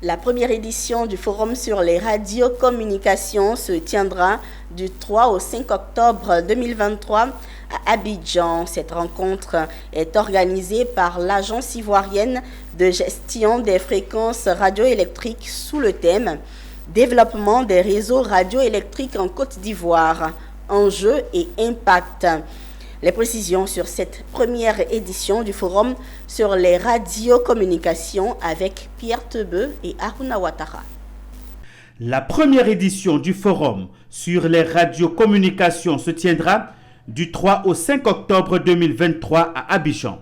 La première édition du Forum sur les radiocommunications se tiendra du 3 au 5 octobre 2023 à Abidjan. Cette rencontre est organisée par l'Agence ivoirienne de gestion des fréquences radioélectriques sous le thème « Développement des réseaux radioélectriques en Côte d'Ivoire, enjeux et impact ». Les précisions sur cette première édition du Forum sur les radiocommunications avec Pierre Tebeu et Aruna Ouattara. La première édition du Forum sur les radiocommunications se tiendra du 3 au 5 octobre 2023 à Abidjan.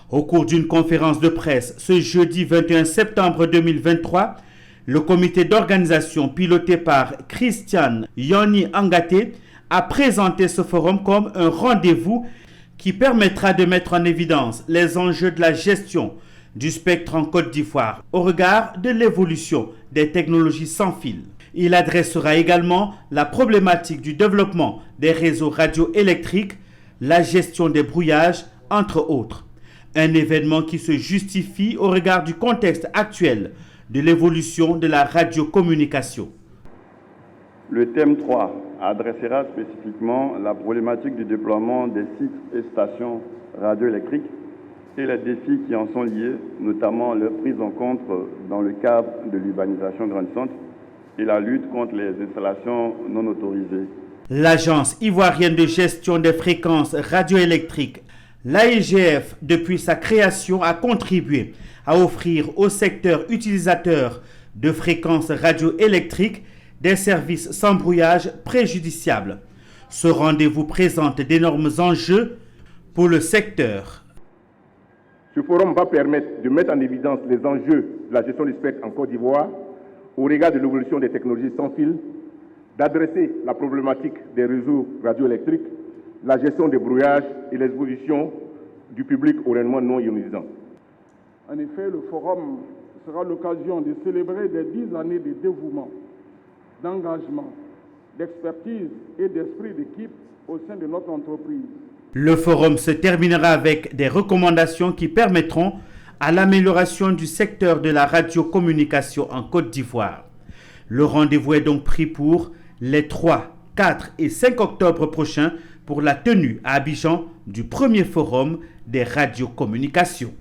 Au cours d'une conférence de presse ce jeudi 21 septembre 2023, le comité d'organisation piloté par Christian Yoni Angaté a présenté ce forum comme un rendez-vous qui permettra de mettre en évidence les enjeux de la gestion du spectre en Côte d'Ivoire au regard de l'évolution des technologies sans fil. Il adressera également la problématique du développement des réseaux radioélectriques, la gestion des brouillages, entre autres. Un événement qui se justifie au regard du contexte actuel de l'évolution de la radiocommunication. Le thème 3 adressera spécifiquement la problématique du déploiement des sites et stations radioélectriques et les défis qui en sont liés, notamment leur prise en compte dans le cadre de l'urbanisation grandissante et la lutte contre les installations non autorisées. L'Agence ivoirienne de gestion des fréquences radioélectriques, l'AIGF, depuis sa création, a contribué à offrir au secteur utilisateur de fréquences radioélectriques des services sans brouillage préjudiciables. Ce rendez-vous présente d'énormes enjeux pour le secteur. Ce forum va permettre de mettre en évidence les enjeux de la gestion du spectre en Côte d'Ivoire au regard de l'évolution des technologies sans fil, d'adresser la problématique des réseaux radioélectriques, la gestion des brouillages et l'exposition du public aux rayonnements non ionisants. En effet, le forum sera l'occasion de célébrer les 10 années de dévouement, d'engagement, d'expertise et d'esprit d'équipe au sein de notre entreprise. Le forum se terminera avec des recommandations qui permettront à l'amélioration du secteur de la radiocommunication en Côte d'Ivoire. Le rendez-vous est donc pris pour les 3, 4 et 5 octobre prochains pour la tenue à Abidjan du premier forum des radiocommunications.